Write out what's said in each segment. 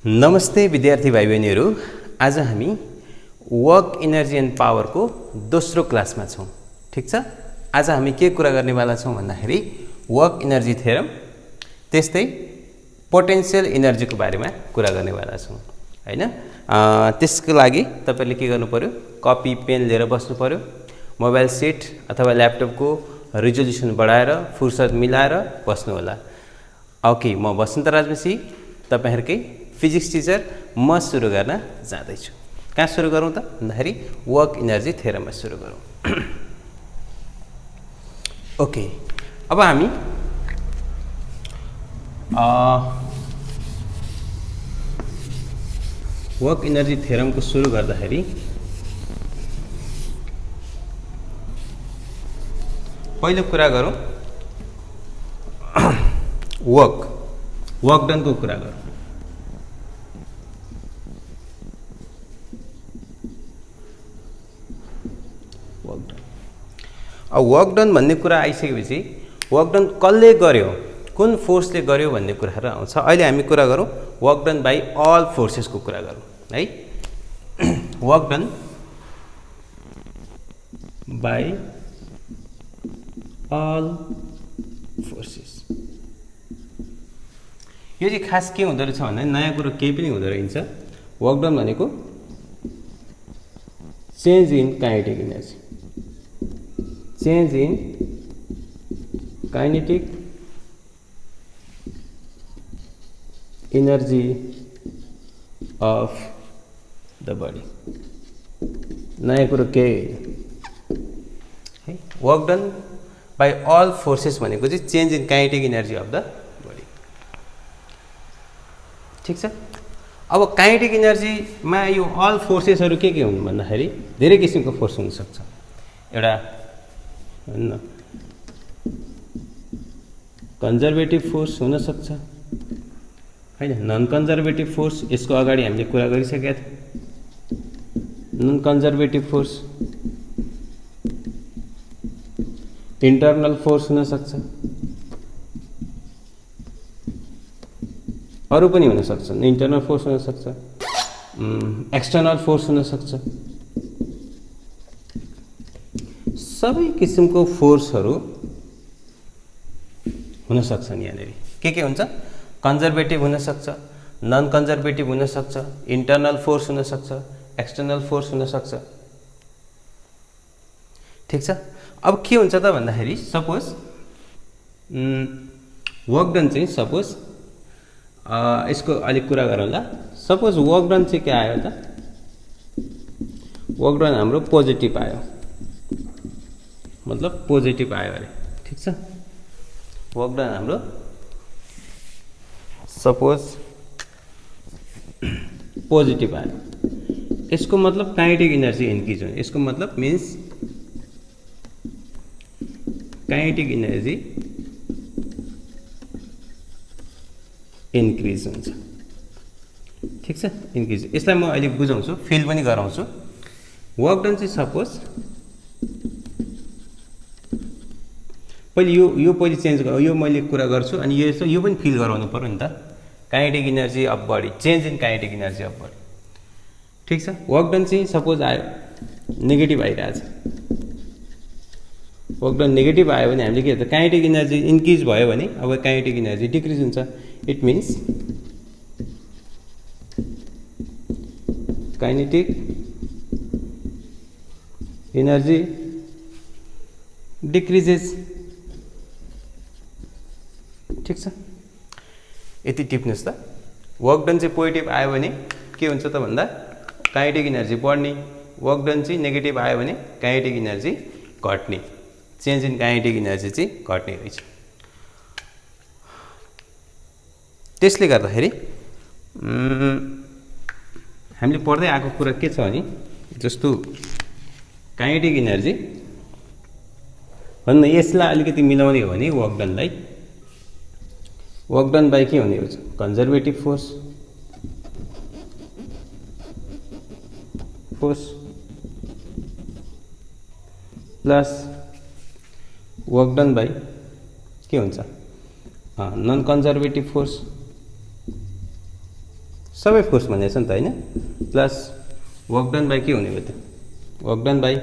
नमस्ते विद्यार्थी भाइ बहिनीहरू, आज हामी वर्क इनर्जी एन्ड पावरको दोस्रो क्लासमा छौँ। ठिक छ। आज हामी के कुरा गर्नेवाला छौँ भन्दाखेरि वर्क इनर्जी थ्योरम त्यस्तै पोटेन्शियल इनर्जीको बारेमा कुरा गर्नेवाला छौँ हैन। त्यसको लागि तपाईले के गर्नु पर्यो, कपी पेन लिएर बस्नु पर्यो, मोबाइल सेट अथवा ल्यापटपको रिजोल्युसन बढाएर फुर्सद मिलाएर बस्नु होला। ओके, म बसन्त राजवंशी तपाईहरुकै फिजिक्स टिचर म सुरु गर्न जाँदैछु। कहाँ सुरु गरौँ त भन्दाखेरि वर्क इनर्जी थ्योरममा सुरु गरौँ। ओके, अब हामी वर्क इनर्जी थ्योरमको सुरु गर्दाखेरि पहिलो कुरा गरौँ वर्क डनको कुरा गरौँ। वर्क डन भन्ने कुरा आइसकेपछि वर्क डन कसले गर्यो, कुन फोर्सले गर्यो भन्ने कुराहरू आउँछ। अहिले हामी कुरा गरौँ वर्क डन बाई अल फोर्सेसको कुरा गरौँ है। Work done by all forces, यो चाहिँ खास के हुँदो रहेछ भन्दा नयाँ कुरो केही पनि हुँदो रहेछ। वर्क डन भनेको change in kinetic energy, change in kinetic energy of the body. नयाँ कुरो के है, work done by all forces भनेको चाहिँ change in kinetic energy of the body. ठिक छ। अब काइनेटिक एनर्जीमा यो अल फोर्सेसहरू के हुन् भन्दाखेरि धेरै किसिमको फोर्स हुन सक्छ। एउटा हैन कन्जर्भेटिभ फोर्स हुन सक्छ हैन, नन कन्जर्भेटिभ फोर्स यसको अगाडि हामीले कुरा गरिसकेका थियौँ। Non conservative force, internal force हुन सक्छ, अरू पनि हुन सक्छन्। इन्टरनल फोर्स हुन सक्छ, एक्सटर्नल फोर्स हुन सक्छ। सबै किसिमको फोर्सहरू हुन सक्छन्। यहाँनिर के हुन्छ, कन्जर्भेटिभ हुन सक्छ, नन कन्जर्भेटिभ हुन सक्छ, इन्टरनल फोर्स हुन सक्छ, एक्सटर्नल फोर्स हुन सक्छ। ठिक छ। अब के हुन्छ त भन्दाखेरि सपोज वर्क डन चाहिँ सपोज यसको अलिक कुरा गरौँला। सपोज वर्क डन चाहिँ के आयो त, वर्क डन हाम्रो पोजिटिभ आयो, मतलब पोजिटिभ आयो अरे। ठिक छ। वर्क डन हाम्रो सपोज पोजिटिभ आयो, यसको मतलब काइनेटिक एनर्जी इन्क्रिज हो। यसको मतलब मिन्स काइनेटिक एनर्जी इन्क्रिज हुन्छ। ठिक छ, इन्क्रिज। यसलाई म अहिले बुझाउँछु, फिल पनि गराउँछु। वर्क डन चाहिँ सपोज पहिले यो पहिले चेन्ज गर, यो मैले कुरा गर्छु अनि यो पनि फिल गराउनु पर्यो नि त। Kinetic energy of body, change in kinetic energy of body. ठिक छ। वर्क डन चाहिँ सपोज आयो नेगेटिभ आइरहेछ, वर्क डन नेगेटिभ आयो भने हामीले के भन्छ, काइनेटिक एनर्जी इन्क्रिज भयो भने अब काइनेटिक एनर्जी डिक्रिज हुन्छ। It means kinetic energy decreases. ठिक छ। यति टिप्नुहोस् त। वर्क डन चाहिँ पोजिटिभ आयो भने के हुन्छ त भन्दा काइनेटिक एनर्जी बढ्ने, वर्क डन चाहिँ नेगेटिभ आयो भने काइनेटिक एनर्जी घट्ने, चेन्ज इन काइनेटिक एनर्जी चाहिँ घट्ने रहेछ। त्यसले गर्दाखेरि हामीले पढ्दै आएको कुरा के छ भने जस्तो काइनेटिक एनर्जी भन्दा यसलाई अलिकति मिलाउने हो भने वर्क डनलाई, वर्क डन बाई के हुने हुन्छ, conservative force plus work done by के हुन्छ, नन कन्जर्भेटिभ फोर्स सबै फोर्स भनेको छ नि त हैन प्लस वर्क डन बाई के हुने भयो त work done by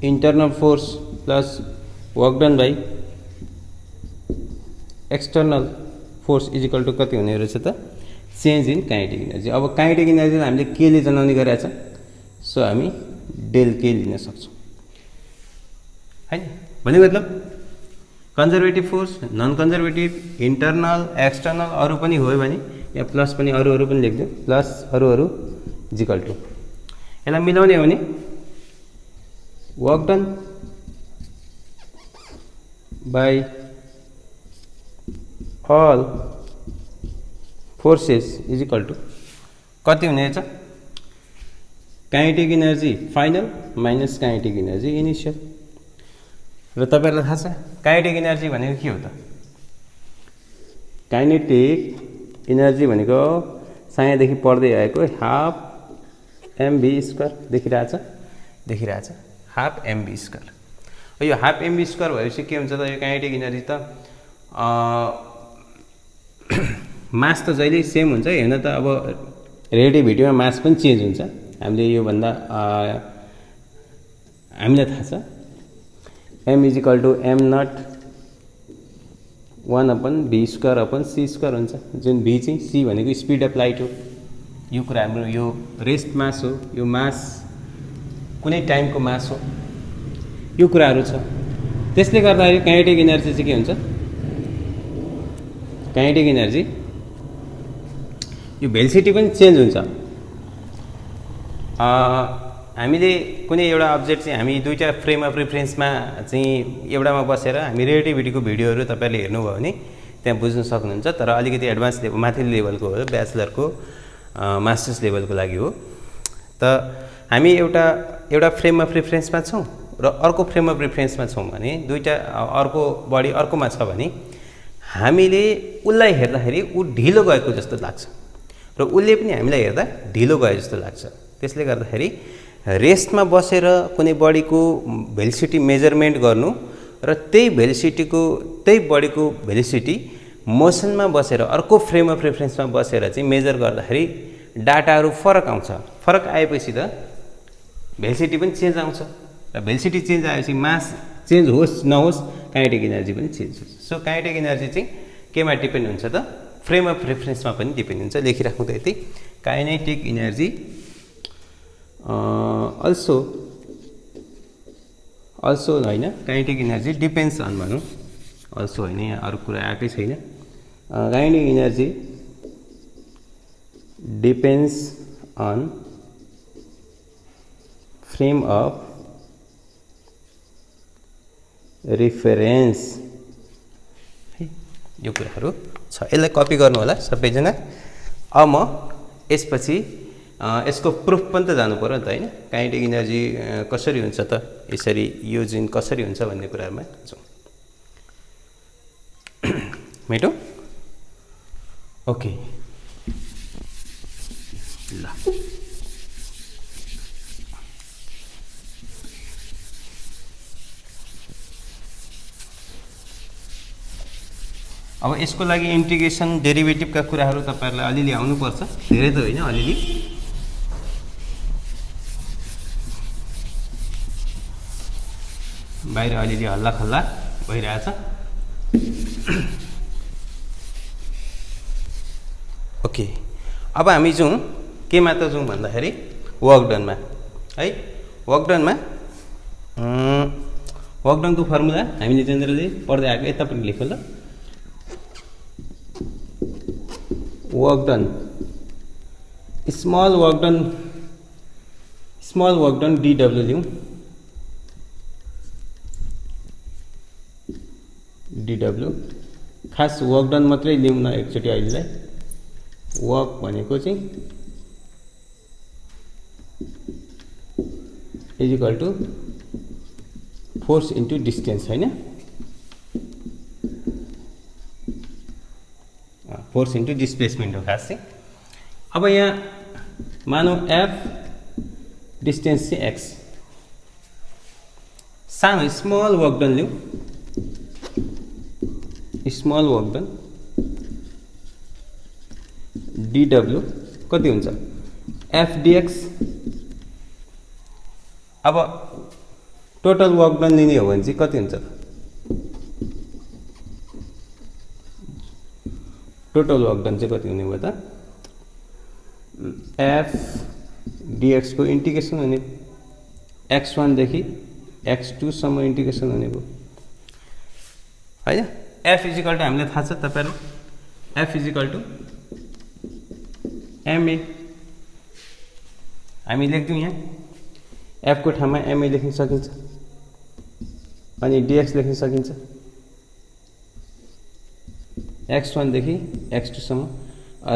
internal force plus work done by external force is equal to कति हुने रहेछ त चेन्ज इन काइनेटिक इनर्जी। अब काइनेटिक इनर्जीलाई हामीले केले जनाउने गरेछ सो हामी डेल के लिन सक्छौँ हैन। भन्ने मतलब conservative force non conservative internal external अरू पनि हो भने या प्लस पनि अरू पनि लेख्दिउँ प्लस अरू इक्वल टु यसलाई मिलाउने हो भने work done by all forces is equal to कति हुने रहेछ kinetic energy final minus kinetic energy initial. र तपाईहरुलाई थाहा छ काइनेटिक इनर्जी भनेको के हो त काइनेटिक इनर्जी भनेको सायदेखि पढ्दै आएको हाफ एमभी स्क्वायर देखिरहेछ हाफ एमभी स्क्वायर। यो हाफ एमभी स्क्वायर भएपछि के हुन्छ त यो काइनेटिक इनर्जी त मास त जहिले सेम हुन्छ हेर्न त अब रिलेटिभिटीमा मास पनि चेन्ज हुन्छ हामीले यो भन्दा हामीलाई थाहा छ m is equal to m not 1/v square upon c square हुन्छ जुन v चाहिँ c भनेको स्पिड अफ लाइट हो। यो कुरा हाम्रो यो रेस्ट मास हो यो मास कुनै टाइमको मास हो यो कुराहरू छ। त्यसले गर्दाखेरि काइनेटिक इनर्जी चाहिँ के हुन्छ काइनेटिक इनर्जी यो भेलोसिटी पनि चेन्ज हुन्छ। हामीले कुनै एउटा अब्जेक्ट चाहिँ हामी दुईटा फ्रेम अफ रेफरेन्समा चाहिँ एउटामा बसेर हामी रिलेटिभिटीको भिडियोहरू तपाईहरुले हेर्नुभयो भने त्यहाँ बुझ्न सक्नुहुन्छ। तर अलिकति एडभान्स लेभल माथिल्लो लेभलको हो ब्याचलरको मास्टर्स लेभलको लागि हो। त हामी एउटा फ्रेम अफ रेफरेन्समा छौँ र अर्को फ्रेम अफ रेफरेन्समा छौँ भने दुईटा अर्को बडी अर्कोमा छ भने हामीले उसलाई हेर्दाखेरि ऊ ढिलो गएको जस्तो लाग्छ र उसले पनि हामीलाई हेर्दा ढिलो गए जस्तो लाग्छ। त्यसले गर्दाखेरि रेस्टमा बसेर कुनै बडीको भेलोसिटी मेजरमेन्ट गर्नु र त्यही बडीको भेलोसिटी मोसनमा बसेर अर्को फ्रेम अफ रेफरेन्समा बसेर चाहिँ मेजर गर्दाखेरि डाटाहरू फरक आउँछ। फरक आएपछि त भेलोसिटी पनि चेन्ज आउँछ र भेलोसिटी चेन्ज आएपछि मास चेन्ज होस् नहोस् काइनेटिक इनर्जी पनि चेन्ज हुन्छ। सो काइनेटिक इनर्जी चाहिँ केमा डिपेन्ड हुन्छ त फ्रेम अफ रेफरेन्समा पनि डिपेन्ड हुन्छ। लेखिराख्नु त यति काइनेटिक इनर्जी अल्सो हैन काइनेटिक इनर्जी डिपेन्ड्स अन भनौँ अल्सो हैन यहाँ अरू कुरा आएकै छैन। Kinetic energy depends on frame of reference यो कुराहरू छ। यसलाई कपी गर्नु होला सबैजना। अब म यसपछि यसको प्रुफ पनि त जानु पर्यो नि त हैन काइनेटिक इनर्जी कसरी हुन्छ त यसरी यो जुन कसरी हुन्छ भन्ने कुरामा जाउँ। मेटो ओके ल अब यसको लागि इन्टिग्रेसन डेरिभेटिभका कुराहरू तपाईहरुलाई अलिअलि आउनुपर्छ धेरै त होइन अलिअलि। बाहिर अलिअलि हल्ला खल्ला भइरहेछ। ओके अब हामी जाउँ केमा त जाउँ भन्दाखेरि वर्क डनमा है। वर्क डनको फर्मुला हामीले जेनरली पढ्दै आएको यता पनि लेख्यो ल work done small work done W लिउँ डब्ल्यू खास वर्क डन मात्रै लिउँ न एकचोटि अहिलेलाई। वर्क भनेको चाहिँ is equal to force into distance हैन फोर्स इन्टु डिस्प्लेसमेन्ट हो खास चाहिँ। अब यहाँ मानौ एफ डिस्टेन्स चाहिँ एक्स सानो स्मल वर्क डन लिउँ स्मल वर्क डन dw कति हुन्छ f dx। अब टोटल वर्क डन लिने हो भने चाहिँ कति हुन्छ टोटल वर्क डन चाहिँ कति हुने भयो त f dx को इंटीग्रेसन हुने x1 देखि x2 सम्म इंटीग्रेसन हुने भयो हैन। f इक्वल टु हामीले थाहा छ तपाईहरुलाई f इक्वल टु ma हामी लेख्दियौ यहाँ f को ठाउँमा ma लेख्न सकिन्छ अनि dx लेख्न सकिन्छ x1 देखि x2 सम्म।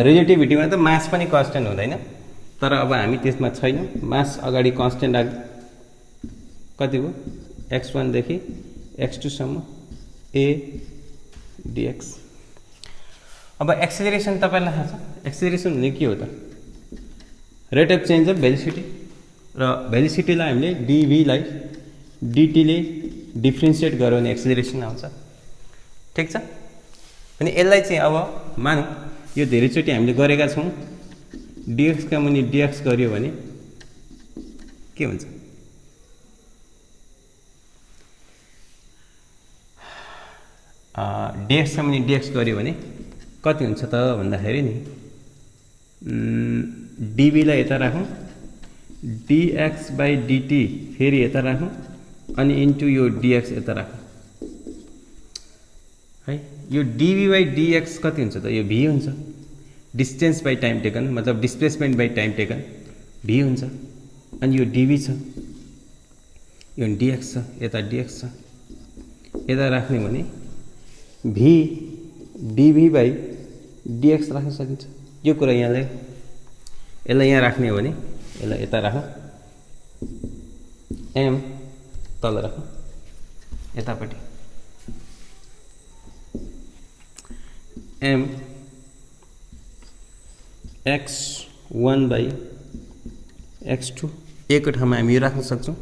रिलेटिभिटीमा त मास पनि कन्स्टेन्ट हुँदैन तर अब हामी त्यसमा छैनौं मास अगाडि कन्स्टेन्ट राख कति हो x1 देखि x2 सम्म a dx। अब एक्सेलरेसन तपाईलाई थाहा छ एक्सेलरेसन हुने के हो त rate of change of velocity र भेलोसिटीलाई हामीले dv लाई dt ले डिफरेन्शिएट गर्यो भने एक्सेलरेसन आउँछ ठीक छ। अनि यसलाई चाहिँ अब मानौ यो धेरैचोटी हामीले गरेका छौं dx का मुनि dx गर्यो भने के हुन्छ dx का मुनि dx गर्यो भने कति हुन्छ त भन्दाखेरि नि dv लाई यता राखौं dx by dt फेरि यता राखौं अनि इन्टु यो dx यता राखौं है। यो dv by dx कति हुन्छ त यो v हुन्छ डिस्टेंस बाई टाइम टेकन मतलब displacement by time taken v हुन्छ अनि यो dv छ यो dx छ यता dx छ यता राख्ने भने v dv by dx राख्न सकिन्छ। यो कुरा यहाँलाई यसलाई यहाँ राख्ने हो भने यसलाई यता राखौं m तल राखौं यतापट्टि m x1 by x2 एक ठाउँमा हामी यो राख्न सक्छौं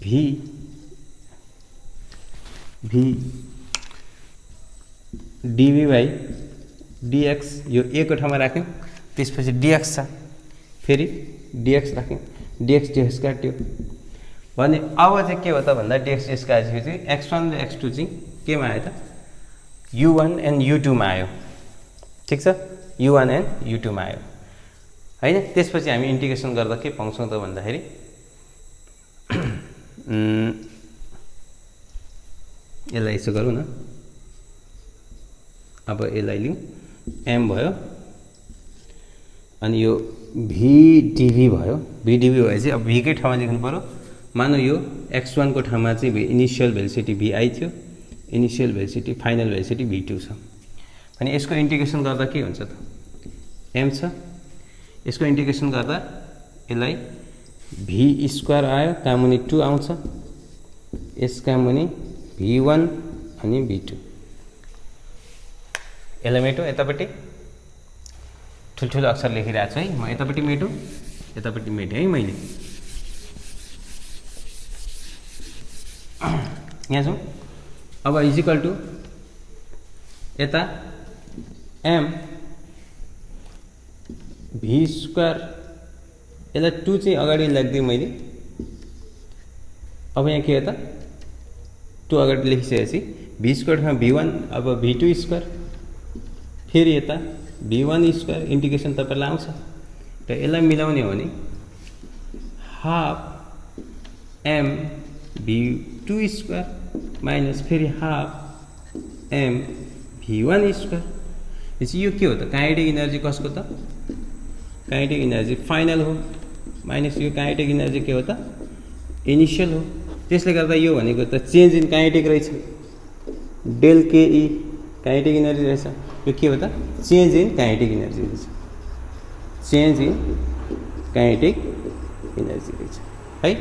v dv by dx यो एक ठाउँमा राख्यौं त्यसपछि dx छ फेरि dx राख्यौं dx काट्यो भने अब चाहिँ के हो त भन्दा dx काटेपछि x1 र x2 चाहिँ केमा आयो त u1 and u2 मा आयो ठीक छ u1 and u2 मा आयो हैन। त्यसपछि हामी इन्टिग्रेसन गर्दा के पाउँछौं त भन्दाखेरि यसलाई यसो गरौँ न अब यसलाई लिउँ m भयो अनि यो v dv भयो v dv भएपछि अब v कै ठाउँमा लेख्नु पर्यो मानौ यो x1 को ठाउँमा चाहिँ इनिशियल भेलोसिटी vi थियो initial velocity final velocity v2 छ अनि यसको इन्टिग्रेसन गर्दा के हुन्छ त m छ यसको इन्टिग्रेसन गर्दा यसलाई v स्क्वायर आयो का मुनि 2 आउँछ यसका मुनि v1 अनि v2 यसलाई मेटो यतापट्टि ठुलठुलो अक्षर लेखिरहेको छु है म यतापट्टि मेटो यतापट्टि मेटे है मैले यहाँ छौं। अब इक्वल टु यता m v स्क्वायर यसलाई 2 चाहिँ अगाडि लेख्दै मैले अब यहाँ के हो त 2 अगाडि लेखिसकेपछि v स्क्वायर मा v1 अब v2 स्क्वायर फेरि यता v1 स्क्वायर इन्टिग्रेसन तपाईलाई आउँछ त यसलाई मिलाउने हो भने half m v2 square minus फेरि हाफ m v1 स्क्वायर यो के हो त काइनेटिक एनर्जी कसको त काइनेटिक एनर्जी फाइनल हो माइनस यो काइनेटिक एनर्जी के हो त इनिशियल हो त्यसले गर्दा यो भनेको त चेन्ज इन काइनेटिक रहेछ डेल के ई काइनेटिक एनर्जी रहेछ यो के हो त चेन्ज इन काइनेटिक एनर्जी रहेछ चेन्ज इन काइनेटिक एनर्जी रहेछ है।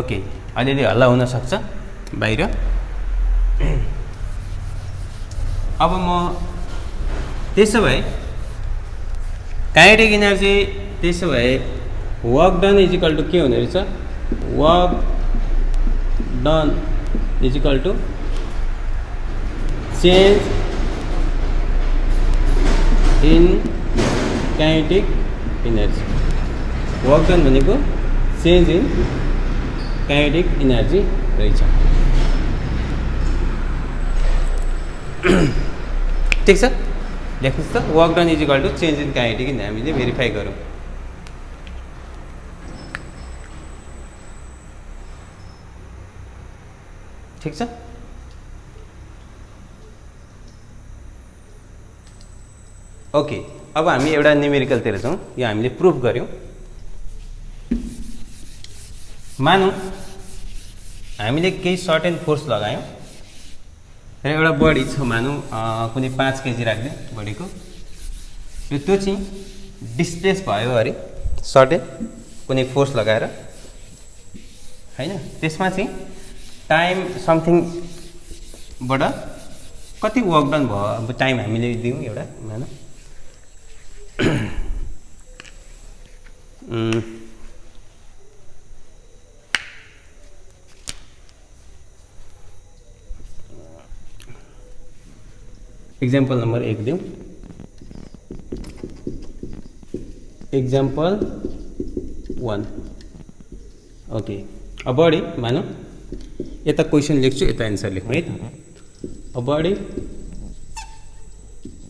ओके अलिअलि हल्ला हुन सक्छ बाहिर अब म त्यसो भए काइनेटिक एनर्जी त्यसो भए work done is equal to के हुने रहेछ work done is equal to change in kinetic energy. Work done भनेको चेन्ज इन काइनेटिक इनर्जी रहेछ। ठिक छ, लेख्नुहोस् त। Work done is equal to change in kinetic energy. हामीले भेरिफाई गरौँ। ठिक छ। ओके, अब हामी एउटा न्युमेरिकलतिर जाउँ। यो हामीले प्रुफ गऱ्यौँ। मानौँ हामीले केही सर्टेन फोर्स लगायौँ र एउटा बडी छ, मानौँ कुनै 5 केजी राख्दै बडीको, र त्यो चाहिँ डिस्प्लेस भयो अरे सर्टेन कुनै फोर्स लगाएर, होइन? त्यसमा चाहिँ टाइम समथिङबाट कति वर्क डन भयो, अब टाइम हामीले दिउँ एउटा, मानौँ एक्जाम्पल नम्बर 1 दिउँ। एक्जाम्पल 1। ओके, अब बडी मानौँ, यता क्वेसन लेख्छु, यता एन्सर लेख्नु है त। अब बडी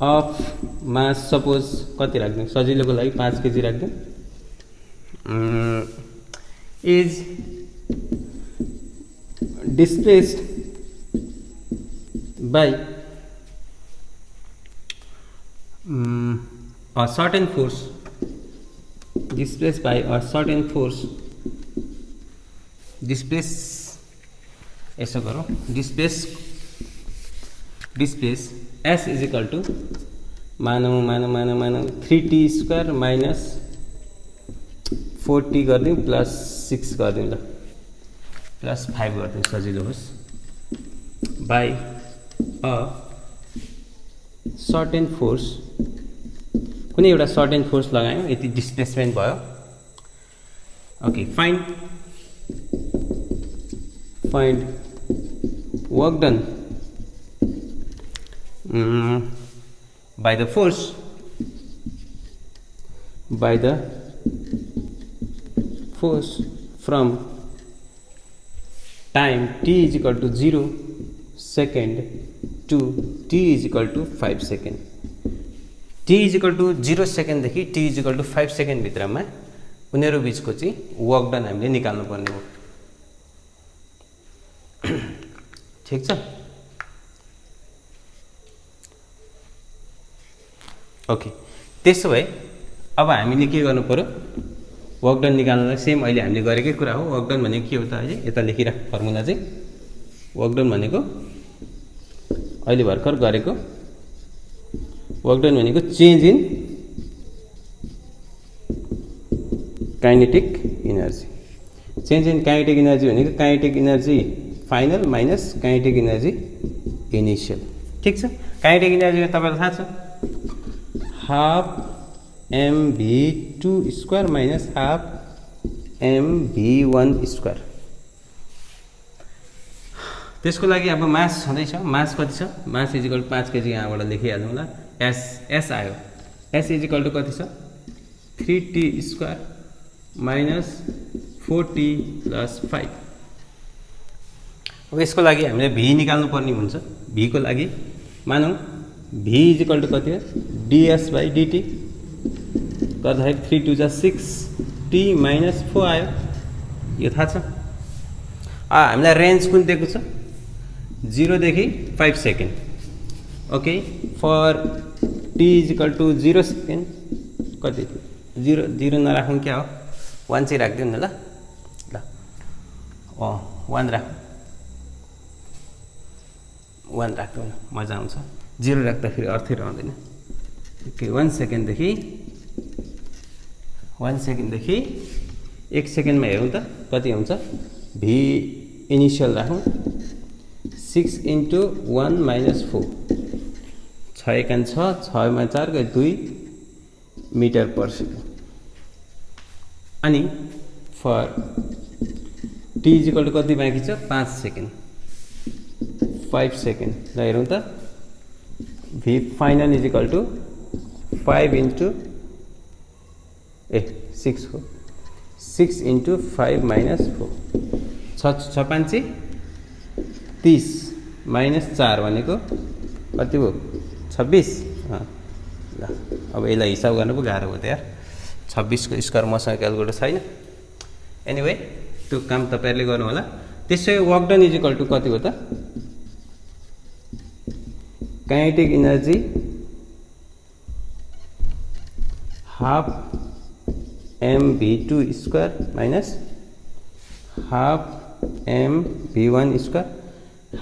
अफ मास सपोज कति राख्दिउँ, सजिलोको लागि 5 केजी राख्दिउँ, is displaced by a certain force, displaced by a certain force, displace, ऐसा करो, displace S is equal to मानौ 3t स्क्वायर माइनस 4t गरिदिउँ प्लस 6 गरिदिउँ, ल प्लस 5 गरिदिउँ सजिलो होस्, बाई अ सर्टेन फोर्स, कुनै एउटा सर्टेन फोर्स लगायौँ, यति डिस्प्लेसमेन्ट भयो। Okay, find work done by the force from time t is equal to 0 second to t is equal to 5 second. t is equal to 0 second देखि t is equal to 5 second भित्रमा उनीहरू बीचको चाहिँ work done हामीले निकाल्नु पर्ने हो। ठिक छ। ओके, त्यसो भए अब हामीले के गर्नु पर्यो, वर्क डन निकाल्नलाई सेम अहिले हामीले गरेकै कुरा हो। वर्क डन भनेको के हो त, अहिले यता लेखिराख फर्मुला चाहिँ। वर्क डन भनेको अहिले भर्खर गरेको, वर्क डन भनेको change in kinetic energy. Change in kinetic energy भनेको kinetic energy final minus kinetic energy initial. ठिक छ। काइनेटिक इनर्जी तपाईँलाई थाहा छ, half mv2 square minus half mv1 square. त्यसको लागि अब मास छँदैछ, मास कति छ, mass is equal to 5 K G, यहाँबाट लेखिहाल्नु होला। एस आयो, एस इज इक्वल टु कति छ, 3t square minus 4t plus 5। अब यसको लागि हामीले भी निकाल्नु पर्ने हुन्छ। भी को लागि मानौँ v इज इक्वल टु कति हो, ds बाई dt गर्दाखेरि 3 2 जा 6 t माइनस 4 आयो, यो थाहा छ। हामीलाई रेन्ज कुन दिएको छ, 0 देखि 5 second. Okay, for t is equal to 0 second कति, 0 नराखौँ, क्या हो 1 चाहिँ राखिदिउँ न, ल 1 राखौँ, 1 राख्दा मजा आउँछ, 0 राख्दाखेरि अर्थै रहँदैन। ओके, 1 सेकेन्डदेखि 1 सेकेन्डमा हेरौँ त कति हुन्छ। भी इनिसियल राखौँ, 6 इन्टु 1 माइनस 4, 6 एकान 6, 6 मा 4 गए 2 मिटर पर सेकेन्ड। अनि for T is equal to कति बाँकी छ, 5 सेकेन्ड, 5 सेकेन्ड। ल हेरौँ त, V final is equal to 5 into 6 हो 6 इन्टु 5 माइनस 4 छ 5 30 माइनस 4 भनेको कति हो 26 ल अब यसलाई हिसाब गर्नु पो गाह्रो हो त यार 26 को स्क्वायर मसँग क्यालकुलेटर छैन एनीवे त्यो काम तपाईहरुले गर्नु होला त्यसै work done is equal to कति हो त kinetic energy half mv2 square minus half mv1 square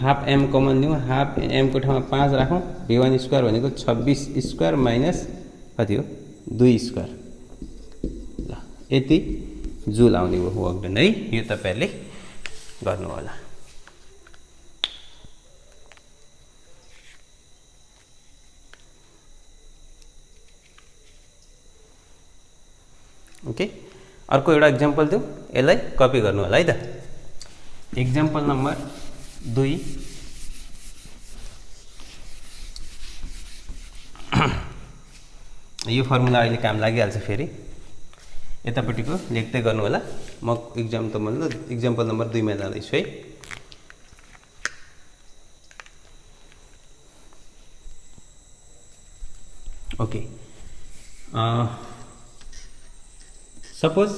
half m common लिउँ हाफ m को ठाउँमा 5 राखौं v1 स्क्वायर भनेको 26 स्क्वायर माइनस कति हो 2 स्क्वायर ल यति जुल आउने हो वर्क डन है यो तपाईहरुले गर्नु होला ओके अर्को एउटा एक्जाम्पल दिउँ यसलाई कपी गर्नु होला है त एक्जाम्पल नम्बर 2 यो फर्मुला अहिले काम लागिहाल्छ फेरि यतापट्टिको लेख्दै गर्नु होला म एक्जाम्पल नम्बर 2 मा जाँदैछु है okay suppose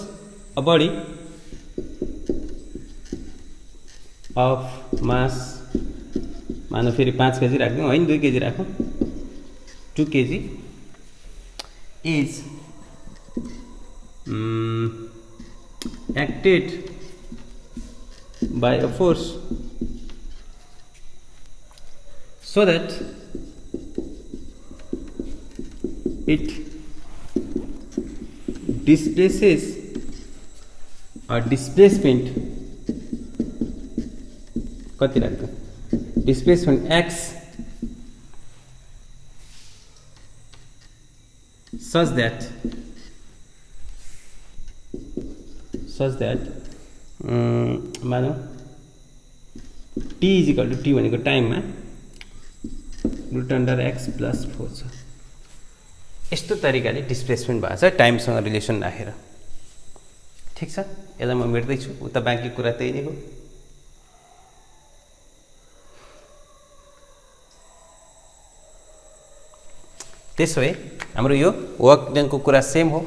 a body of mass मानो फेरि 5 केजी राख्दिउँ हैन 2 केजी राखौं 2 KG is acted by a force so that it displaces or displacement कति राख्छ displacement x such that मानौ t is equal to t भनेको टाइममा √x + 4 छ यस्तो तरिकाले डिस्प्लेसमेन्ट भएको छ टाइमसँग रिलेसन राखेर ठीक छ यसलाई म मेट्दै छु उता बाँकी कुरा त्यही नै हो त्यसो भए हाम्रो यो वर्क डनको कुरा सेम हो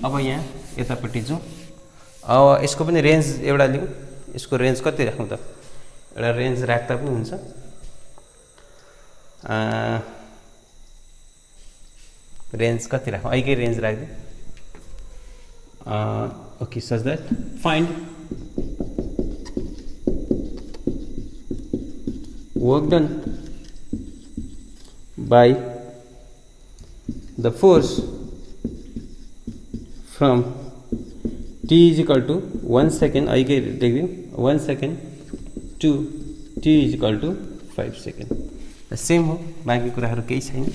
अब यहाँ यतापट्टि जाउँ अब यसको पनि रेन्ज एउटा लिउँ यसको रेन्ज कति राखौँ त एउटा रेन्ज राख्दा पनि हुन्छ रेंज कति राखौं अहिकै रेंज राख्दै okay such that find work done by the force from t is equal to 1 second अहिकै लेख्दिउँ 1 second to t is equal to 5 second same हो बाँकी कुराहरु केही छैन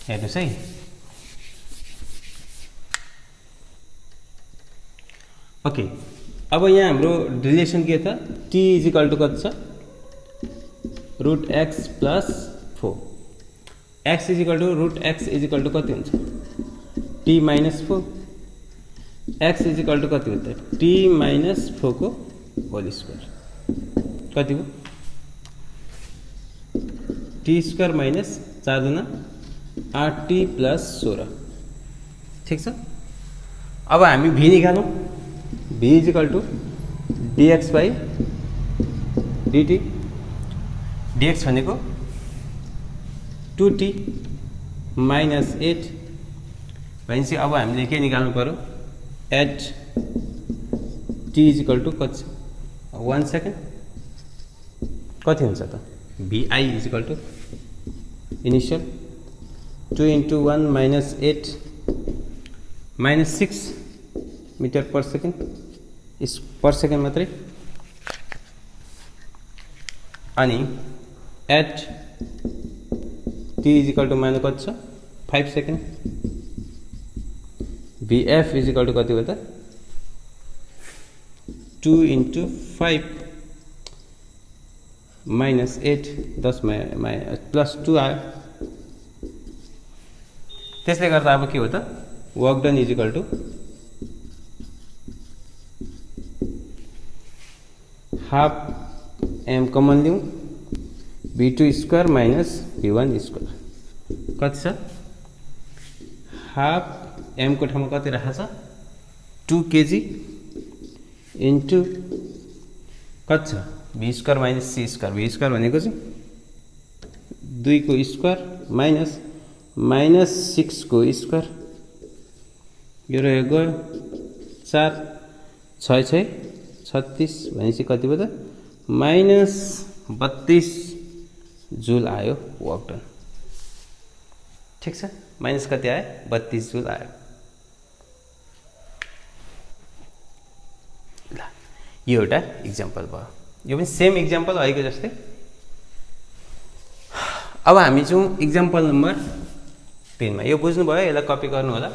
हेर्नुस् है ओके अब यहाँ हाम्रो रिलेसन के था t इज इक्वल टू कति छ √x + 4 x is equal to √x is equal to कति हुन्छ t - 4 x is equal to कति हुन्छ t - 4 को होल स्क्वायर कति हो t स्क्वायर माइनस 4 दुना 8t + 16 ठीक छ अब हामी v निकालौं v is equal to dx by dt dx भनेको 2t minus 8 भनेपछि अब हामीले के निकाल्नु पर्यो at t is equal to कति 1 सेकेन्ड कति हुन्छ त vi is equal to initial 2 into 1 minus 8 minus 6 metre per second is per second मात्रै अनि at t is equal to minus कति छ 5 second vf is equal to कति हो त 2 into 5 -8 10 +2 आयो। त्यसले गर्दा अब के हो त work done is equal to half m common लिउँ v2 square minus v1 square कति छ हाफ m को ठाउँमा कति राखेको छ 2 kg इन्टु कति छ v square minus c square v square भनेको चाहिँ 2 को स्क्वायर माइनस -6 को स्क्वायर यो रहेको गयो 4 6 6 36 भनेपछि कति भयो त -32 जुल आयो वर्क डन। ठिक छ माइनस कति आयो 32 जुल आयो। ल यो एउटा इक्जाम्पल भयो। यो पनि सेम इक्जाम्पल अहिलेको जस्तै। अब हामी जाउँ इक्जाम्पल नम्बर 3 मा। यो बुझ्नुभयो यसलाई कपी गर्नु होला।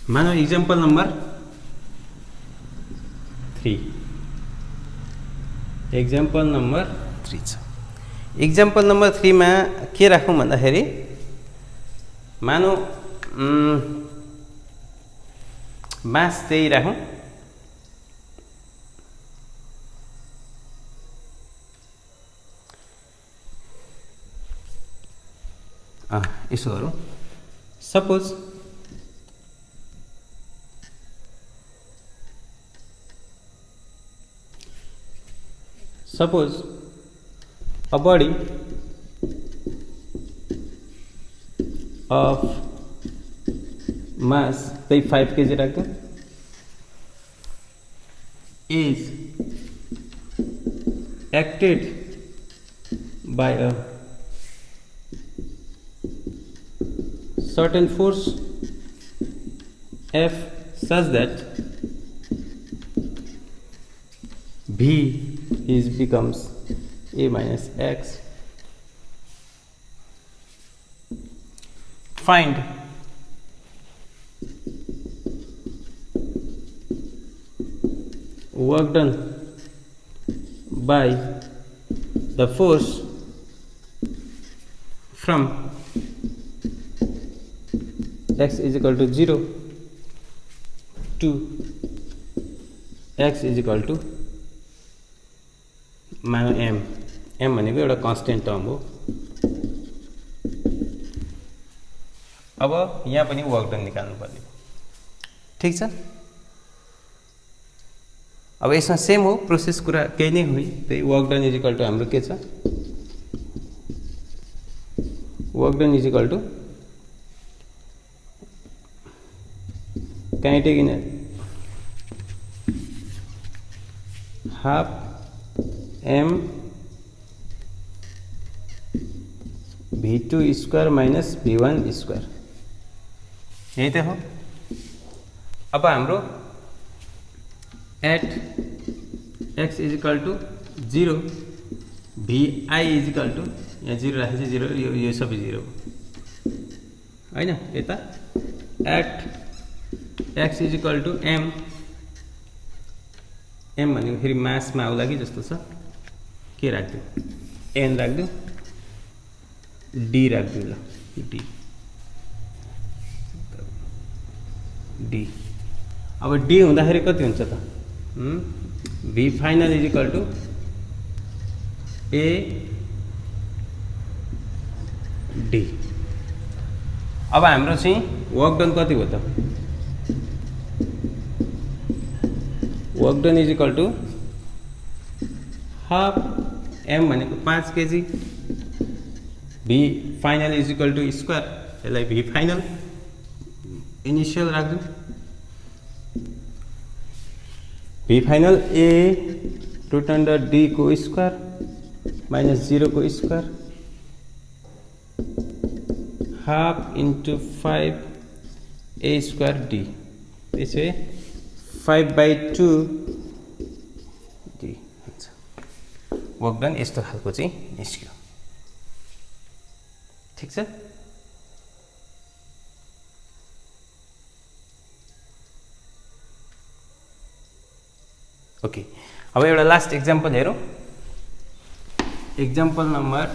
मानव इक्जाम्पल नम्बर 3 इक्जाम्पल नम्बर 3 छ। इक्जाम्पल नम्बर 3 मा के राखौँ भन्दाखेरि मानौ मास त्यही राखौँ। यसो गरौँ। Suppose a body of mass say 5 kg राख्दा is acted by a certain force F such that V becomes a minus x. Find work done by the force from x is equal to 0 to x is equal to मानो m भनेको एउटा constant term हो। अब यहाँ पनि work done निकाल्नु पर्ने। ठीक छ। अब यसमा सेम हो प्रोसेस कुरा केही नै हो। त्यही work done is equal to हाम्रो के छ work done is equal to kinetic energy half m v2 square minus v1 square यही त हो। अब हाम्रो at x is equal to 0 vi is equal to यहाँ 0 राखेपछि 0 यो सबै 0 हैन। यता at x is equal to m भनेको फेरि मासमा आउला कि जस्तो छ। के राख्दिउँ n राख्दिउँ d राख्दिउँ ल d अब d हुँदाखेरि कति हुन्छ त v final is equal to a d। अब हाम्रो चाहिँ वर्क डन कति हो त work done is equal to half m भनेको 5 kg v final is equal to square यसलाई v फाइनल इनिशियल राख्दिउँ v final a root under d को स्क्वायर माइनस 0 को square half into 5 A square D, त्यसो भए 5/2 D हुन्छ। Work done यस्तो खालको चाहिँ निस्क्यो। ठिक छ। ओके, अब एउटा लास्ट एक्जाम्पल हेरौँ। एक्जाम्पल नम्बर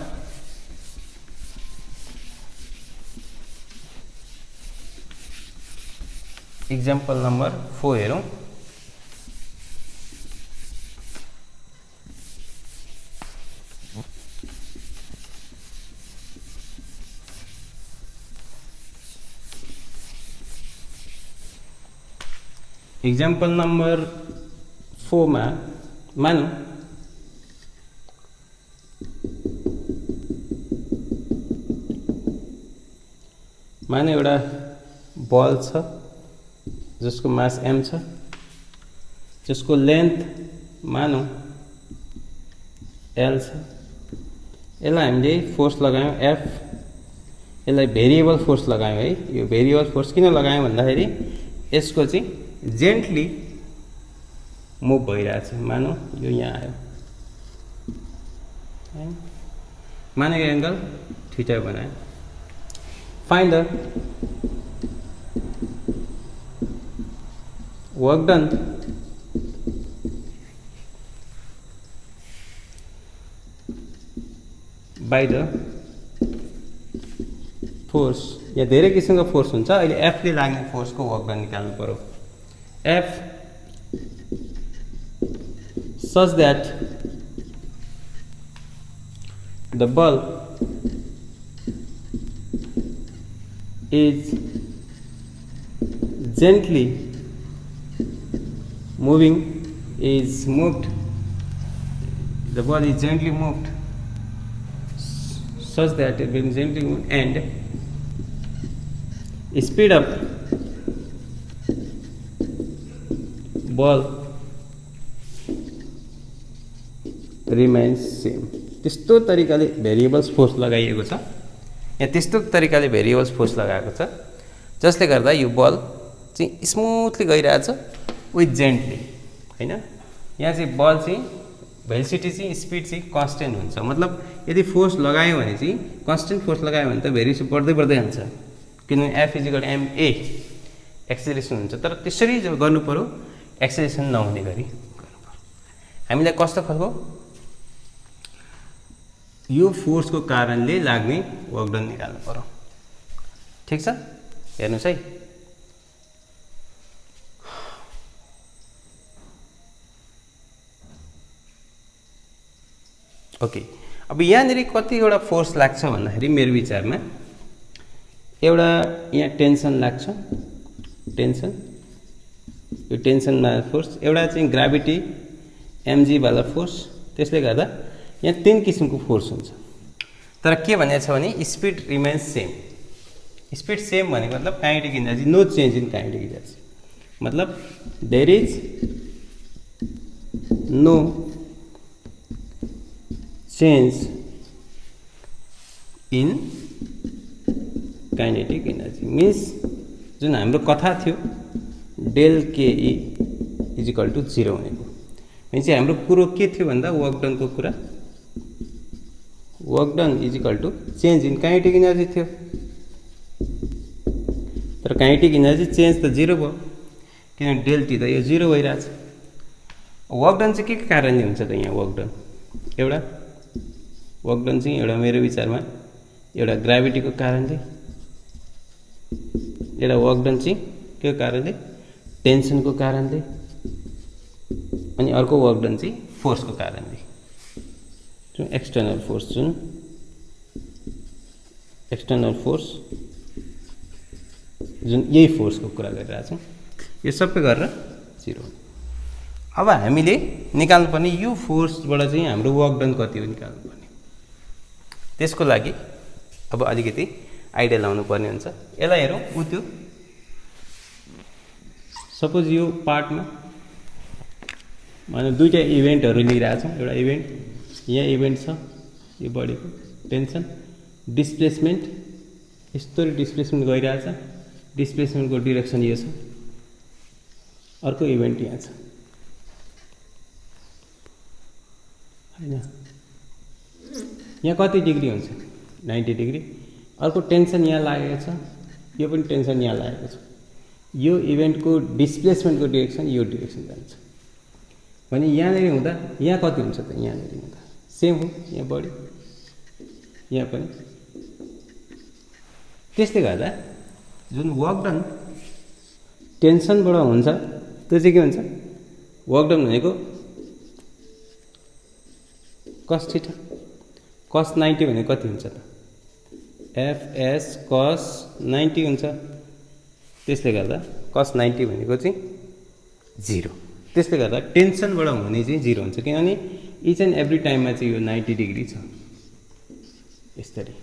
4 हेरौँ। एक्जाम्पल नम्बर 4 मा मानौँ एउटा बल छ जसको मास m छ, जसको लेन्थ मानौँ l छ। यसलाई हामीले फोर्स लगायौँ F, यसलाई भेरिएबल फोर्स लगायौँ है। यो भेरिएबल फोर्स किन लगायौँ भन्दाखेरि यसको चाहिँ जेन्टली मुभ भइरहेछ। मानौँ यो यहाँ आयो, मानौँ यो एङ्गल थीटा बनायो। Find the work done by the force. यहाँ धेरै किसिमको फोर्स हुन्छ। अहिले एफले लाग्ने फोर्सको वर्क डन निकाल्नु पर्यो। F such that the ball is gently moved, the ball is gently moved such that it will gently move and speed up ball remains same. त्यस्तो तरिकाले भेरिएबल्स फोर्स लगाइएको छ। यहाँ त्यस्तो तरिकाले भेरिएबल्स फोर्स लगाएको छ जसले गर्दा यो बल चाहिँ स्मुथली गइरहेछ विथ जेन्टली हैन। यहाँ चाहिँ बल चाहिँ भेलोसिटी चाहिँ स्पिड चाहिँ कन्स्टेन्ट हुन्छ। मतलब यदि फोर्स लगायो भने चाहिँ कन्स्टेन्ट फोर्स लगायो भने त भेरिएसन बढ्दै बढ्दै जान्छ, किनभने F = ma एक्सेलरेसन हुन्छ। तर त्यसरी गर्नु पर्यो, एक्सेलरेसन नहुने गरी गर्नु पर्यो। हामीलाई कस्तो खालको यो फोर्सको कारणले लाग्ने वर्क डन निकाल्नु पर्यो। ठिक छ, हेर्नुस् है। ओके, अब यहाँनिर कतिवटा फोर्स लाग्छ भन्दाखेरि मेरो विचारमा एउटा यहाँ टेन्सन लाग्छ, टेन्सन, यो टेन्सनमा फोर्स, एउटा चाहिँ ग्राभिटी mg वाला फोर्स। त्यसले गर्दा यहाँ 3 किसिमको फोर्स हुन्छ। तर के भनेको छ भने speed remains same. Speed same भनेको मतलब kinetic energy, no change in kinetic energy. मतलब there is no change in kinetic energy. Means जुन हाम्रो कथा थियो डेल के इ = 0 भनेको, मीन्स हाम्रो कुरो के थियो भन्दा वर्क डनको कुरा, work done = change in kinetic energy थियो। तर काइनेटिक एनर्जी चेन्ज त 0 भयो, किनभने डेल टी त यो 0 भइरहेछ। वर्क डन चाहिँ के कारणले हुन्छ त? यहाँ वर्क डन चाहिँ एउटा मेरो विचारमा एउटा ग्राभिटीको कारणले, एउटा वर्क डन चाहिँ के कारणले? टेन्सनको कारणले, अनि अर्को वर्क डन चाहिँ फोर्सको कारणले। जुन एक्सटर्नल फोर्स, जुन यही फोर्सको कुरा गरिरहेको छौँ, यो सबै गरेर 0। अब हामीले निकाल्नुपर्ने यो फोर्सबाट चाहिँ हाम्रो वर्क डन कति हो निकाल्नुपर्ने। त्यसको लागि अब अलिकति आइडिया लाउनु पर्ने हुन्छ। यसलाई हेरौँ। त्यो सपोज यो पार्टमा मानौँ 2टा इभेन्टहरू लिइरहेछौँ। एउटा इभेन्ट यहाँ इभेन्ट छ, यो बडीको टेन्सन, डिस्प्लेसमेन्ट यस्तो डिस्प्लेसमेन्ट गइरहेछ, डिस्प्लेसमेन्टको डिरेक्सन यो छ, अर्को इभेन्ट यहाँ छ हैन, यहाँ कति डिग्री हुन्छ 90 डिग्री, अर्को टेन्सन यहाँ लागेको छ, यो पनि टेन्सन यहाँ लागेको छ, यो इभेन्टको डिस्प्लेसमेन्टको डिरेक्सन यो डिरेक्सन जान्छ भने यहाँनिर हुँदा यहाँ कति हुन्छ त, यहाँनिर हुँदा सेम हो, यहाँ बढी यहाँ पनि। त्यसले गर्दा जुन वर्क डन टेन्सनबाट हुन्छ त्यो चाहिँ के हुन्छ, वर्क डन भनेको कस थीटा, कस 90 भनेको कति हुन्छ त, एफएस कस 90 हुन्छ। त्यसले गर्दा कस 90 भनेको चाहिँ 0। त्यसले गर्दा टेन्सनबाट हुने चाहिँ 0 हुन्छ, किनभने इच एन्ड एभ्री टाइममा चाहिँ यो 90 डिग्री छ, यसरी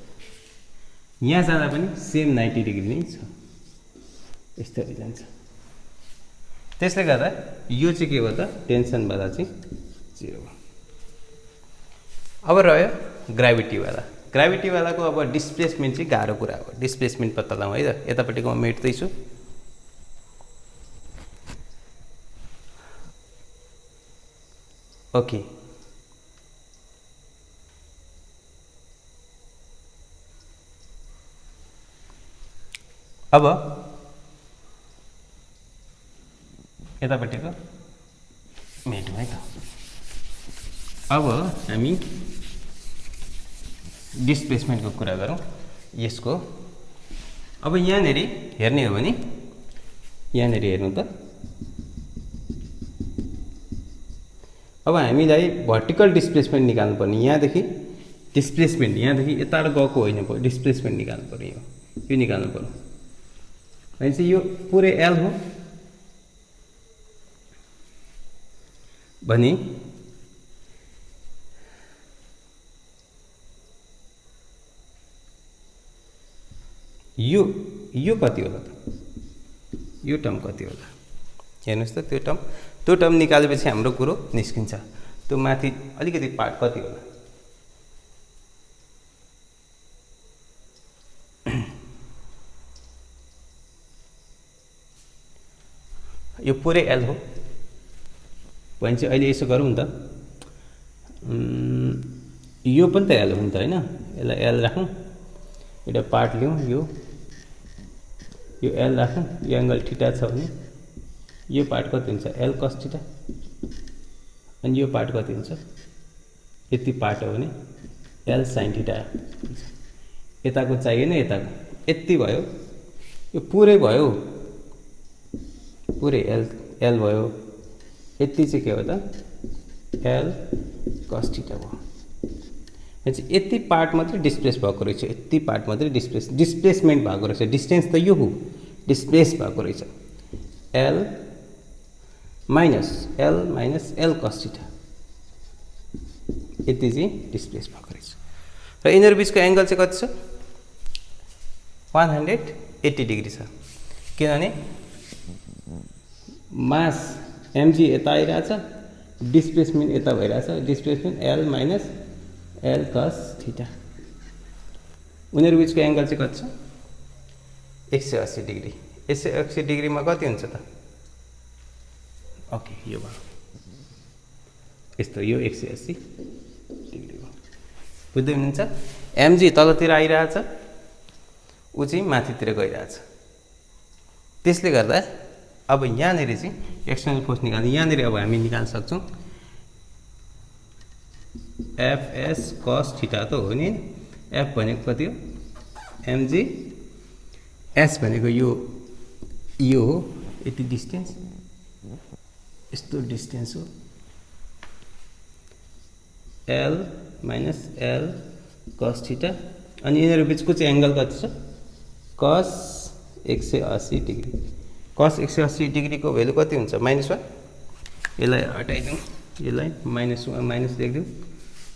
यहाँ जाँदा पनि सेम 90 डिग्री नै छ, यसरी जान्छ। त्यसले गर्दा यो चाहिँ के हो त, टेन्सनवाला चाहिँ 0 हो। अब रह्यो ग्राभिटीवाला। ग्राभिटीवालाको अब डिस्प्लेसमेन्ट चाहिँ गाह्रो कुरा हो, डिस्प्लेसमेन्ट पत्ता लगाउँ है त। यतापट्टिको म मेट्दैछु, ओके। अब यतापट्टिको मेटौँ है त। अब हामी डिस्प्लेसमेन्टको कुरा गरौँ यसको। अब यहाँनिर हेर्ने हो भने यहाँनिर हेर्नु त, अब हामीलाई भर्टिकल डिस्प्लेसमेन्ट निकाल्नु पर्ने, यहाँदेखि डिस्प्लेसमेन्ट यहाँदेखि यता गएको होइन, डिस्प्लेसमेन्ट निकाल्नु पर्ने, यो निकाल्नु पर्यो भने चाहिँ यो पुरै एल हो भने यो कति होला त, यो टर्म कति होला हेर्नुहोस् त। त्यो टर्म निकालेपछि हाम्रो कुरो निस्किन्छ, त्यो माथि अलिकति पार्ट कति होला, यो पुरै एल हो भने चाहिँ अहिले यसो गरौँ नि त, यो पनि त एल हो नि त होइन, यसलाई एल राखौँ, एउटा पार्ट लिउँ, यो एल राखौँ, यो एङ्गल थीटा छ भने यो पार्ट कति हुन्छ, एल कस थीटा, अनि यो पार्ट कति हुन्छ, यति पार्ट हो भने एल साइन थीटा हुन्छ। यताको चाहिएन, यताको यति भयो, यो पुरै भयो, पुरै एल भयो, यति चाहिँ के हो त, एल कस थीटा भयो। भनेपछि यति पार्ट मात्रै डिस्प्लेस भएको रहेछ, यति पार्ट मात्रै डिस्प्लेसमेन्ट भएको रहेछ, डिस्टेन्स त यो हो, डिस्प्लेस भएको रहेछ, L minus L cos theta, यति चाहिँ डिस्प्लेस भएको रहेछ। र यिनीहरू बिचको एङ्गल चाहिँ कति छ, 180 डिग्री छ, किनभने मास एमजी यता आइरहेछ, डिस्प्लेसमेन्ट यता भइरहेछ, displacement L minus L cos theta. उनीहरू बिचको एङ्गल चाहिँ कति छ, 180 डिग्री। 180 डिग्रीमा कति हुन्छ त, ओके यो भयो यस्तो, यो 180 डिग्री हो, बुझ्दै हुनुहुन्छ। एमजी तलतिर आइरहेछ, ऊ चाहिँ माथितिर गइरहेछ। त्यसले गर्दा अब यहाँनिर चाहिँ एक्सटर्नल फोर्स निकाल्नु, यहाँनिर अब हामी निकाल्न सक्छौँ एफएस कस थीटा त हो नि, एफ भनेको कति हो, एमजी, एस भनेको यो हो, यति डिस्टेन्स, यस्तो डिस्टेन्स हो, L minus L cos theta, अनि यिनीहरू बिचको चाहिँ एङ्गल कति छ, कस 180 डिग्री। कस 180 डिग्रीको भेल्यु कति हुन्छ, -1, यसलाई हटाइदिउँ, यसलाई -1 माइनस लेखिदिउँ,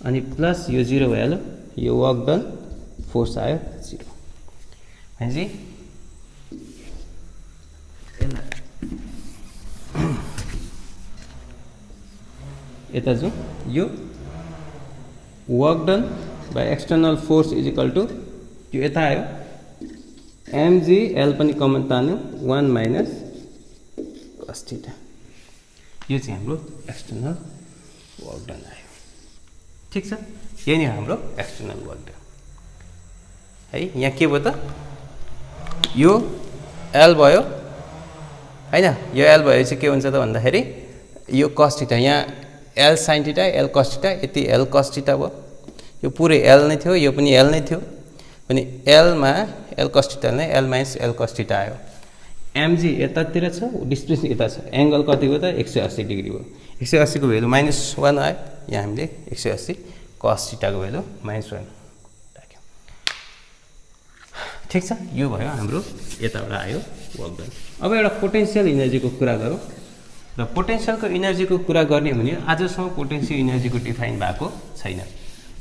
अनि प्लस यो 0 भइहाल्यो, यो वर्क डन फोर्स आयो 0। भनेपछि यता जाउँ, यो work done by external force is equal to, यो यता आयो mg l पनि कमन तान्यो 1 माइनस cos थीटा। यो चाहिँ हाम्रो एक्सटर्नल वर्क डन आयो। ठीक छ, यही नै हाम्रो एक्सटर्नल वर्क डन है। यहाँ के भयो त, यो l भयो हैन, यो l भएपछि के हुन्छ त भन्दाखेरि यो cos थीटा, यहाँ l sin theta l cos theta, यति l cos थीटा भयो। यो पुरै l नै थियो, यो पनि l नै थियो, अनि l मा l cos थीटा नै l minus l cos theta आयो। mg यतातिर छ, डिस्प्लेसमेन्ट यता छ, एंगल कति हो त 180 डिग्री हो। 180 को भ्यालु -1 आयो, यहाँ हामीले 180 cos थीटा को भ्यालु -1 राख्यौं। ठीक छ, यो भयो हाम्रो यताबाट आयो वर्क डन। अब एउटा पोटेन्शियल एनर्जी को कुरा गरौँ। र पोटेन्शियल को एनर्जी को कुरा गर्ने भने आजसम्म पोटेन्शियल एनर्जी को डिफाइन भएको छैन।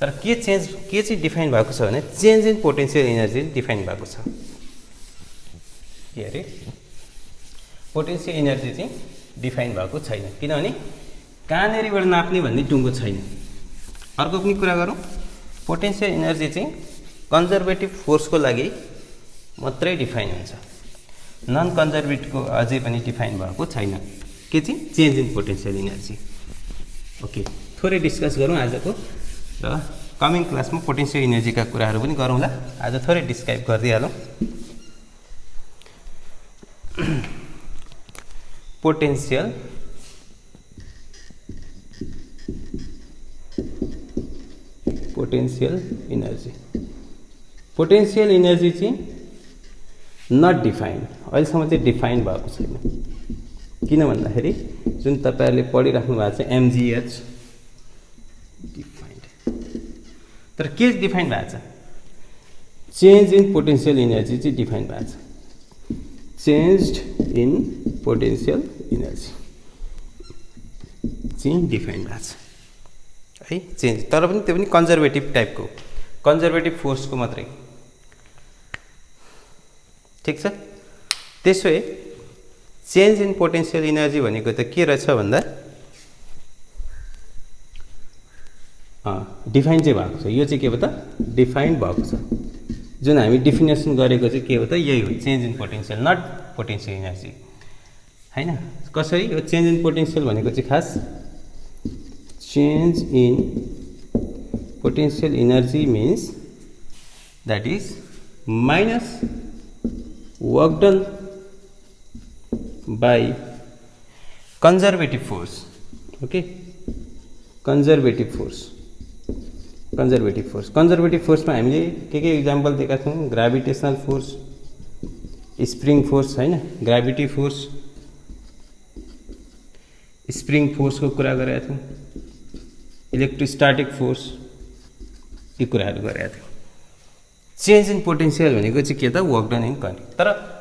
तर के चाहिँ डिफाइन भएको छ भने change in potential energy define भएको छ। के अरे पोटेन्शियल एनर्जी चाहिँ डिफाइन भएको छैन, किनभने कहाँनेरिबाट नाप्ने भन्ने टुङ्गो छैन। अर्को पनि कुरा गरौँ, पोटेन्शियल एनर्जी चाहिँ कन्जर्भेटिभ फोर्सको लागि मात्रै डिफाइन हुन्छ, नन कन्जर्भेटिभको अझै पनि डिफाइन भएको छैन। के चाहिँ change in potential energy. Okay, थोरै डिस्कस गरौँ आजको, र कमिङ क्लासमा पोटेन्शियल एनर्जीका कुराहरू पनि गरौँला। आज थोरै डिस्क्राइब गरिदिइहालौँ। पोटेन्शियल एनर्जी, पोटेन्शियल एनर्जी चाहिँ नट डिफाइन्ड, अहिलेसम्म चाहिँ डिफाइन भएको छैन। किन भन्दाखेरि जुन तपाईहरुले पढिराख्नु भएको छ mgh डिफाइन्ड, तर के डिफाइन भएको छ, चेन्ज इन पोटेन्शियल एनर्जी चाहिँ डिफाइन भएको छ। चेन्ज्ड इन पोटेन्शियल एनर्जी चाहिँ डिफाइन भएको छ है, चेन्ज, तर पनि त्यो पनि कन्जर्भेटिभ टाइपको, कन्जर्भेटिभ फोर्सको मात्रै। ठीक छ, त्यसो भए चेन्ज इन पोटेन्शियल एनर्जी भनेको त के रहेछ भन्दा डिफाइन चाहिँ भएको छ। यो चाहिँ के हो त, डिफाइन भएको छ। जुन हामी डिफिनेसन गरेको चाहिँ के हो त, यही हो, change in potential, not potential energy हैन। कसरी यो चेन्ज इन पोटेन्शियल भनेको चाहिँ खास change in potential energy means that is minus work done by conservative force। okay, conservative force में हामीले के एक्जाम्पल दिएका छौं, ग्रेभिटेशनल फोर्स, स्प्रिङ फोर्स हैन, ग्रेभिटी फोर्स, स्प्रिङ फोर्स को कुरा गरेका छौं, इलेक्ट्रोस्टैटिक फोर्स, यी कुराहरु गरेका थियौं। चेन्ज इन पोटेन्शियल भनेको चाहिँ के त, वर्क डन इन कन्टिन्यू। तर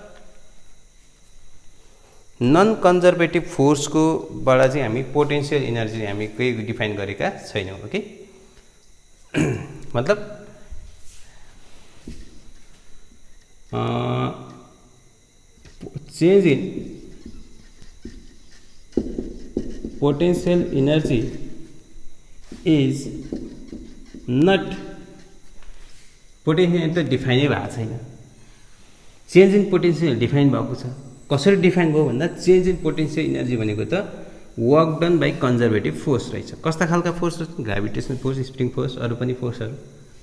नन कन्जर्भेटिभ फोर्सको बाट चाहिँ हामी पोटेन्शियल एनर्जी हामी केही डिफाइन गरेका छैनौं। ओके, मतलब change in potential energy is not, potential त डिफाइनै भएको छैन, चेन्ज इन पोटेन्शियल डिफाइन भएको छ। कसरी डिफाइन भयो भन्दा चेन्ज इन पोटेन्शियल एनर्जी भनेको त work done by conservative force रहेछ। कस्ता खालका force, gravitational force, spring force, अरु पनि फोर्सहरु,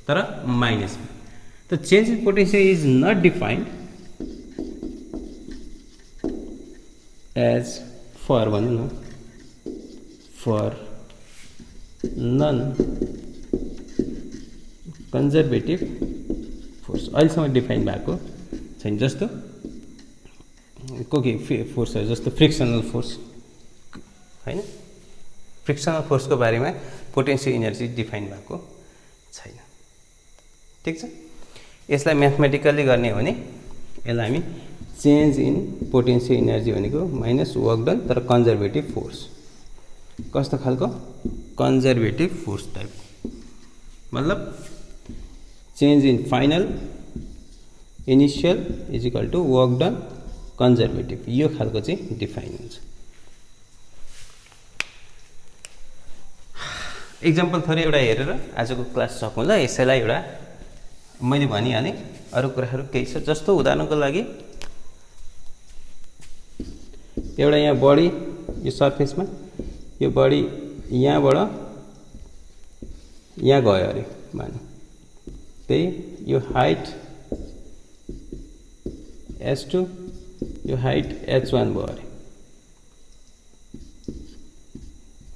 तर माइनसमा। त change in potential is not defined as for भनौं न, फर नन कन्जर्भेटिभ फोर्स अहिलेसम्म डिफाइन भएको छैन। जस्तो कोही फोर्सहरु जस्तो फ्रिक्सनल फोर्स हैन, फ्रिक्सनल फोर्सको बारेमा पोटेन्शियल एनर्जी डिफाइन भएको छैन। ठीक छ, यसलाई म्याथमेटिकली गर्ने हो भने यसलाई हामी चेन्ज इन पोटेन्शियल एनर्जी भनेको माइनस वर्क डन, तर कन्जर्भेटिभ फोर्स। कस्तो खालको, कन्जर्भेटिभ फोर्स टाइप, मतलब change in final initial is equal to work done conservative, यो खालको चाहिँ डिफाइन हुन्छ। एक्जाम्पल थोरै एउटा हेरेर आजको क्लास सकौँला। यसैलाई एउटा मैले भनिहालेँ अरू कुराहरू केही छ जस्तो उदाहरणको लागि एउटा यहाँ बडी यो सर्फेसमा यो बडी यहाँबाट यहाँ गयो अरे माने त्यही यो हाइट h2 यो हाइट h1 भयो अरे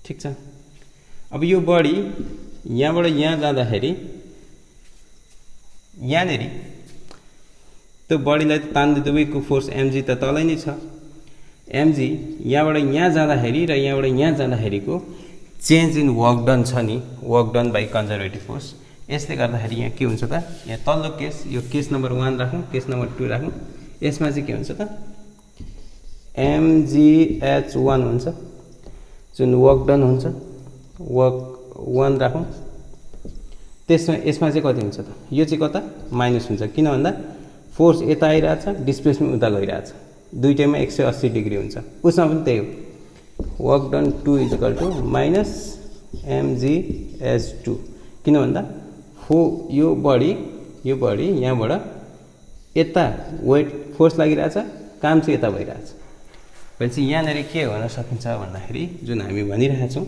ठीक छ। अब यो बडी यहाँबाट यहाँ जाँदाखेरि यहाँनेरि त्यो बडीलाई तान्दै दुवैको फोर्स mg त तलै नै छ mg यहाँबाट यहाँ जाँदाखेरि र यहाँबाट यहाँ जाँदाखेरिको चेन्ज इन वर्क डन छ नि work done by conservative force यसले गर्दाखेरि यहाँ के हुन्छ त यहाँ तल्लो केस यो केस नम्बर 1 राखौँ केस नम्बर 2 राखौँ यसमा चाहिँ के हुन्छ त mgh1 हुन्छ जुन वर्क डन हुन्छ वर्क 1 राखौँ त्यसमा यसमा चाहिँ कति हुन्छ त यो चाहिँ कता माइनस हुन्छ किन भन्दा फोर्स यता आइरहेछ डिस्प्लेसमेन्ट उता गइरहेछ दुईटैमा 180 डिग्री हुन्छ उसमा पनि त्यही हो work done 2 equal to minus mgh2 किन भन्दा यो बडी यहाँबाट यता वेट फोर्स लागिरहेछ काम चाहिँ यता भइरहेछ भनेपछि यहाँनिर के हुन सकिन्छ भन्दाखेरि जुन हामी भनिरहेछौँ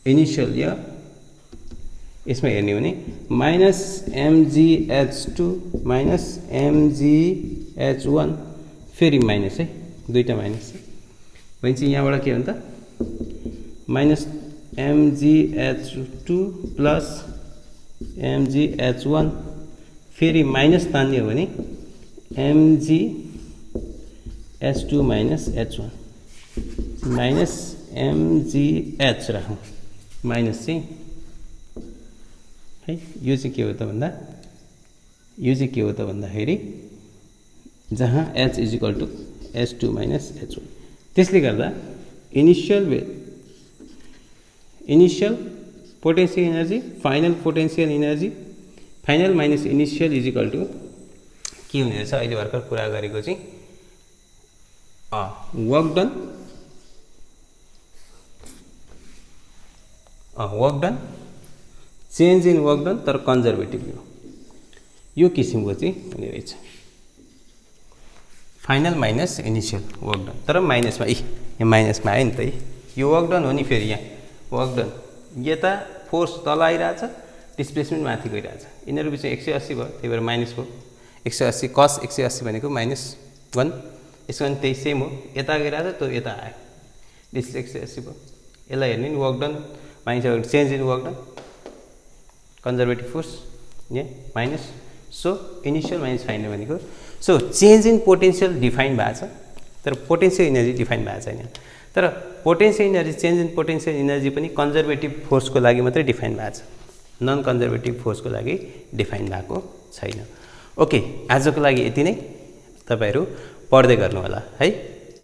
इनिसियल या यसमा हेर्ने हो भने माइनस mgh2 माइनस mgh1 फेरि माइनस है दुईटा माइनस भनेपछि यहाँबाट के हो त माइनस mgh2 प्लस mgh1 फेरि माइनस तान्ने हो भने mgh2 minus h1 minus mgh राखौँ माइनस चाहिँ है यो चाहिँ के हो त भन्दाखेरि जहाँ h is equal to h2 minus h1 त्यसले गर्दा initial potential energy final potential energy final minus initial is equal to के हुने रहेछ अहिले भर्खर कुरा गरेको चाहिँ work done change in work done तर कन्जर्भेटिभ यो किसिमको चाहिँ हुने रहेछ final minus initial work done तर माइनसमा यहाँ माइनसमा आयो नि त यो वर्क डन हो नि फेरि यहाँ वर्क डन यता फोर्स तल आइरहेछ डिस्प्लेसमेन्ट माथि गइरहेछ यिनीहरू बिच 180 भयो त्यही भएर माइनस भयो 180 कस 180 भनेको माइनस 1 यसको पनि त्यही सेम हो यता गइरहेछ त्यो यता आयो डिस 180 भयो यसलाई हेर्ने नि work done minus change in work done conservative force यहाँ minus so initial minus final भनेको so change in potential define भएको छ तर पोटेन्सियल इनर्जी डिफाइन भएको छैन तर potential energy change in potential energy पनि कन्जर्भेटिभ फोर्सको लागि मात्रै डिफाइन भएको छ नन कन्जर्भेटिभ फोर्सको लागि डिफाइन भएको छैन। ओके आजको लागि यति नै तपाईहरु पढ्दै गर्नु होला है।